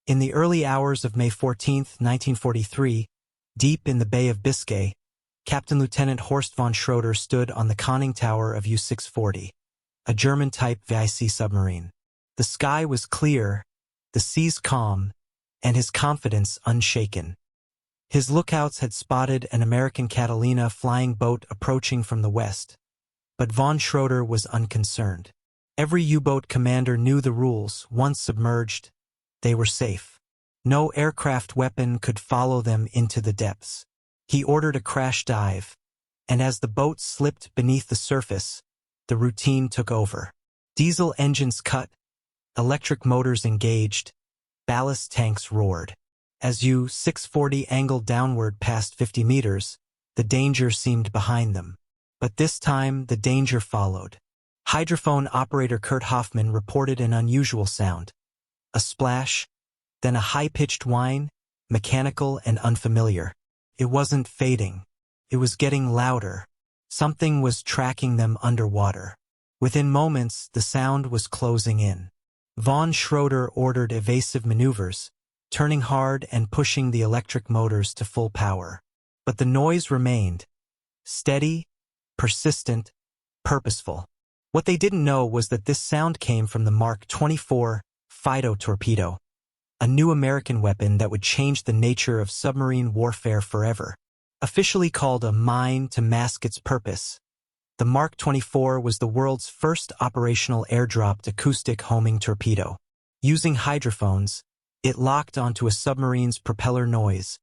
In the early hours of May 14, 1943, deep in the Bay of Biscay, Captain Lieutenant Horst von Schroeder stood on the conning tower of U-640, a German-type VIC submarine. The sky was clear, the seas calm, and his confidence unshaken. His lookouts had spotted an American Catalina flying boat approaching from the west, but von Schroeder was unconcerned. Every U-boat commander knew the rules. Once submerged, they were safe. No aircraft weapon could follow them into the depths. He ordered a crash dive, and as the boat slipped beneath the surface, the routine took over. Diesel engines cut, electric motors engaged, ballast tanks roared. As U-640 angled downward past 50 meters, the danger seemed behind them. But this time, the danger followed. Hydrophone operator Kurt Hoffman reported an unusual sound. A splash, then a high-pitched whine, mechanical and unfamiliar. It wasn't fading. It was getting louder. Something was tracking them underwater. Within moments, the sound was closing in. Von Schroeder ordered evasive maneuvers, turning hard and pushing the electric motors to full power. But the noise remained. Steady, persistent, purposeful. What they didn't know was that this sound came from the Mark 24 FIDO torpedo, a new American weapon that would change the nature of submarine warfare forever. Officially called a mine to mask its purpose, the Mark 24 was the world's first operational airdropped acoustic homing torpedo. Using hydrophones, it locked onto a submarine's propeller noise,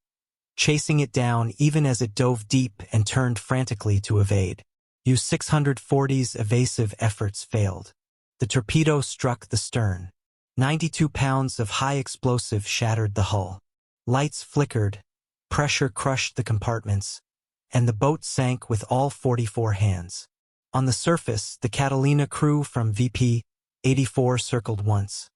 chasing it down even as it dove deep and turned frantically to evade. U-640's evasive efforts failed. The torpedo struck the stern. 92 pounds of high explosive shattered the hull. Lights flickered, pressure crushed the compartments, and the boat sank with all 44 hands. On the surface, the Catalina crew from VP-84 circled once,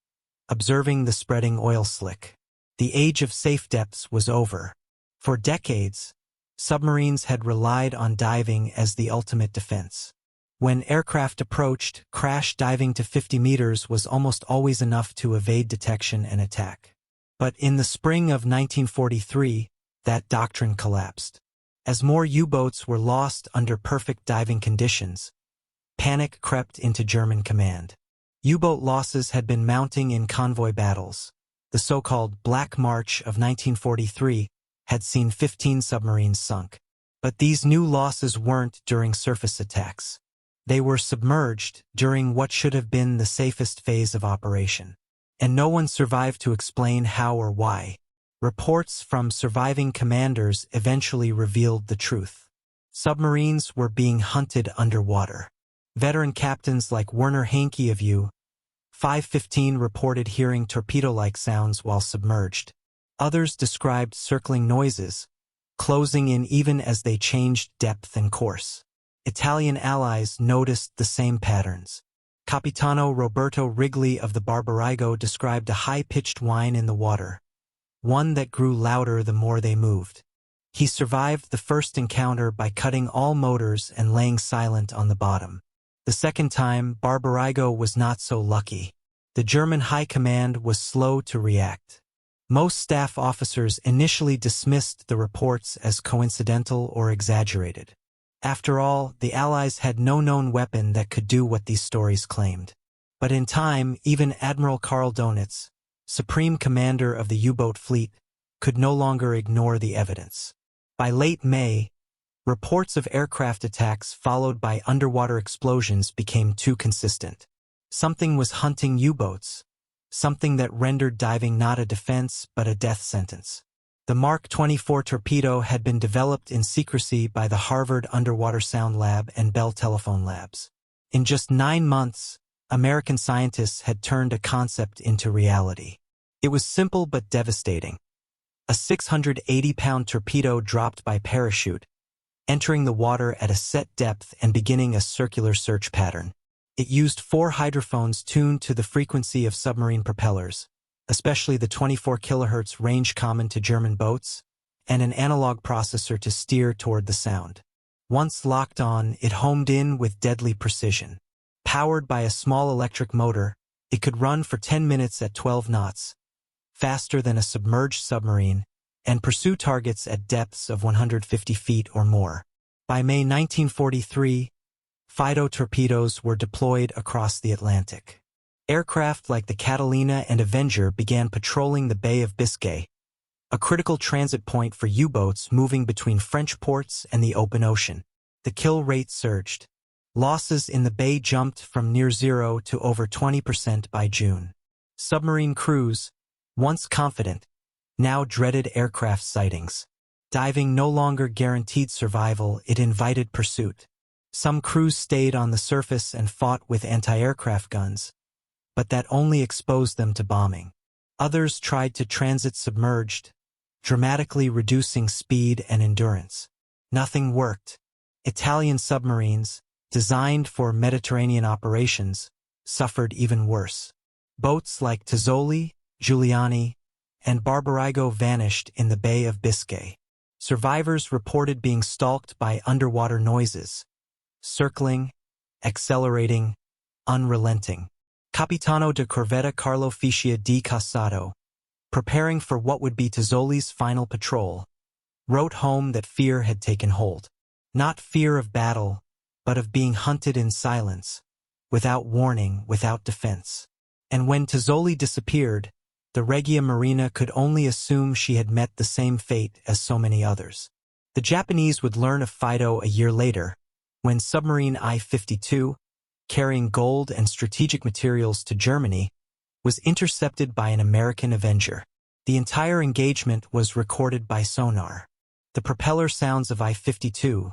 observing the spreading oil slick. The age of safe depths was over. For decades, submarines had relied on diving as the ultimate defense. When aircraft approached, crash diving to 50 meters was almost always enough to evade detection and attack. But in the spring of 1943, that doctrine collapsed. As more U-boats were lost under perfect diving conditions, panic crept into German command. U-boat losses had been mounting in convoy battles. The so-called Black March of 1943 had seen 15 submarines sunk. But these new losses weren't during surface attacks. They were submerged during what should have been the safest phase of operation. And no one survived to explain how or why. Reports from surviving commanders eventually revealed the truth. Submarines were being hunted underwater. Veteran captains like Werner Henke of U-515 reported hearing torpedo-like sounds while submerged. Others described circling noises, closing in even as they changed depth and course. Italian allies noticed the same patterns. Capitano Roberto Rigli of the Barbarigo described a high-pitched whine in the water, one that grew louder the more they moved. He survived the first encounter by cutting all motors and laying silent on the bottom. The second time, Barbarigo was not so lucky. The German high command was slow to react. Most staff officers initially dismissed the reports as coincidental or exaggerated. After all, the Allies had no known weapon that could do what these stories claimed. But in time, even Admiral Dönitz, Supreme Commander of the U-boat fleet, could no longer ignore the evidence. By late May, reports of aircraft attacks followed by underwater explosions became too consistent. Something was hunting U-boats, something that rendered diving not a defense but a death sentence. The Mark 24 torpedo had been developed in secrecy by the Harvard Underwater Sound Lab and Bell Telephone Labs. In just 9 months, American scientists had turned a concept into reality. It was simple but devastating. A 680-pound torpedo dropped by parachute, entering the water at a set depth and beginning a circular search pattern. It used 4 hydrophones tuned to the frequency of submarine propellers, especially the 24 kHz range common to German boats, and an analog processor to steer toward the sound. Once locked on, it homed in with deadly precision. Powered by a small electric motor, it could run for 10 minutes at 12 knots, faster than a submerged submarine, and pursue targets at depths of 150 feet or more. By May 1943, FIDO torpedoes were deployed across the Atlantic. Aircraft like the Catalina and Avenger began patrolling the Bay of Biscay, a critical transit point for U-boats moving between French ports and the open ocean. The kill rate surged. Losses in the bay jumped from near zero to over 20% by June. Submarine crews, once confident, now dreaded aircraft sightings. Diving no longer guaranteed survival, it invited pursuit. Some crews stayed on the surface and fought with anti-aircraft guns, but that only exposed them to bombing. Others tried to transit submerged, dramatically reducing speed and endurance. Nothing worked. Italian submarines, designed for Mediterranean operations, suffered even worse. Boats like Tozzoli, Giuliani, and Barbarigo vanished in the Bay of Biscay. Survivors reported being stalked by underwater noises, circling, accelerating, unrelenting. Capitano de Corvetta Carlo Fischia di Cassato, preparing for what would be Tozzoli's final patrol, wrote home that fear had taken hold. Not fear of battle, but of being hunted in silence, without warning, without defense. And when Tozzoli disappeared, the Regia Marina could only assume she had met the same fate as so many others. The Japanese would learn of FIDO a year later, when submarine I-52, carrying gold and strategic materials to Germany, was intercepted by an American Avenger. The entire engagement was recorded by sonar. The propeller sounds of I-52,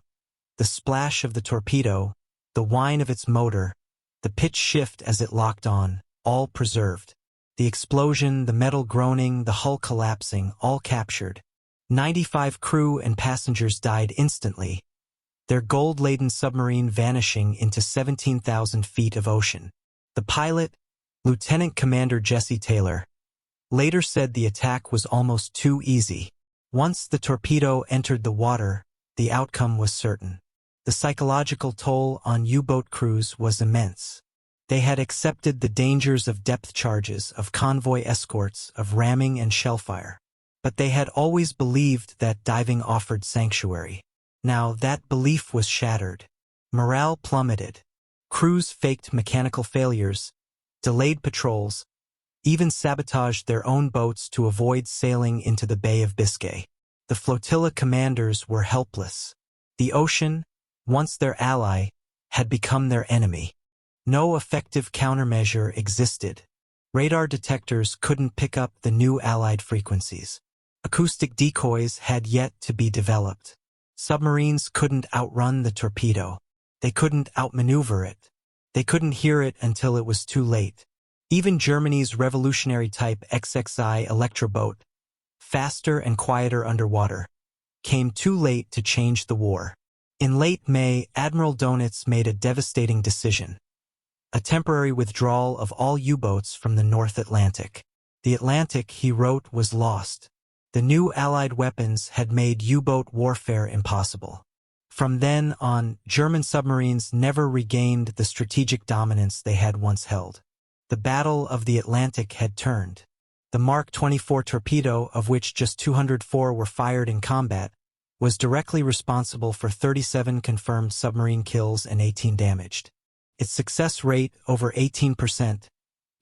the splash of the torpedo, the whine of its motor, the pitch shift as it locked on, all preserved. The explosion, the metal groaning, the hull collapsing, all captured. 95 crew and passengers died instantly, their gold-laden submarine vanishing into 17,000 feet of ocean. The pilot, Lieutenant Commander Jesse Taylor, later said the attack was almost too easy. Once the torpedo entered the water, the outcome was certain. The psychological toll on U-boat crews was immense. They had accepted the dangers of depth charges, of convoy escorts, of ramming and shellfire. But they had always believed that diving offered sanctuary. Now that belief was shattered. Morale plummeted. Crews faked mechanical failures, delayed patrols, even sabotaged their own boats to avoid sailing into the Bay of Biscay. The flotilla commanders were helpless. The ocean, once their ally, had become their enemy. No effective countermeasure existed. Radar detectors couldn't pick up the new Allied frequencies. Acoustic decoys had yet to be developed. Submarines couldn't outrun the torpedo. They couldn't outmaneuver it. They couldn't hear it until it was too late. Even Germany's revolutionary type XXI Electroboat, faster and quieter underwater, came too late to change the war. In late May, Admiral Dönitz made a devastating decision: a temporary withdrawal of all U-boats from the North Atlantic. The Atlantic, he wrote, was lost. The new Allied weapons had made U-boat warfare impossible. From then on, German submarines never regained the strategic dominance they had once held. The Battle of the Atlantic had turned. The Mark 24 torpedo, of which just 204 were fired in combat, was directly responsible for 37 confirmed submarine kills and 18 damaged. Its success rate, over 18%,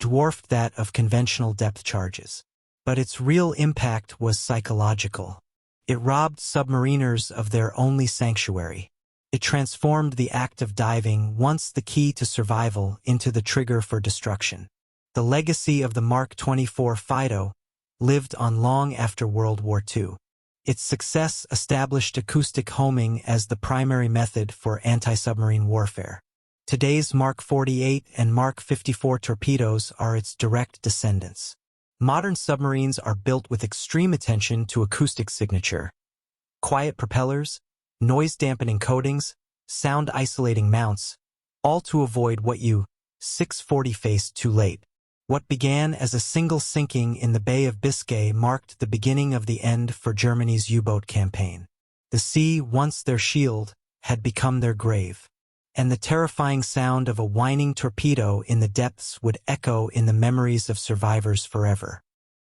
dwarfed that of conventional depth charges. But its real impact was psychological. It robbed submariners of their only sanctuary. It transformed the act of diving, once the key to survival, into the trigger for destruction. The legacy of the Mark 24 FIDO lived on long after World War II. Its success established acoustic homing as the primary method for anti-submarine warfare. Today's Mark 48 and Mark 54 torpedoes are its direct descendants. Modern submarines are built with extreme attention to acoustic signature. Quiet propellers, noise-dampening coatings, sound-isolating mounts, all to avoid what U-640 faced too late. What began as a single sinking in the Bay of Biscay marked the beginning of the end for Germany's U-boat campaign. The sea, once their shield, had become their grave. And the terrifying sound of a whining torpedo in the depths would echo in the memories of survivors forever.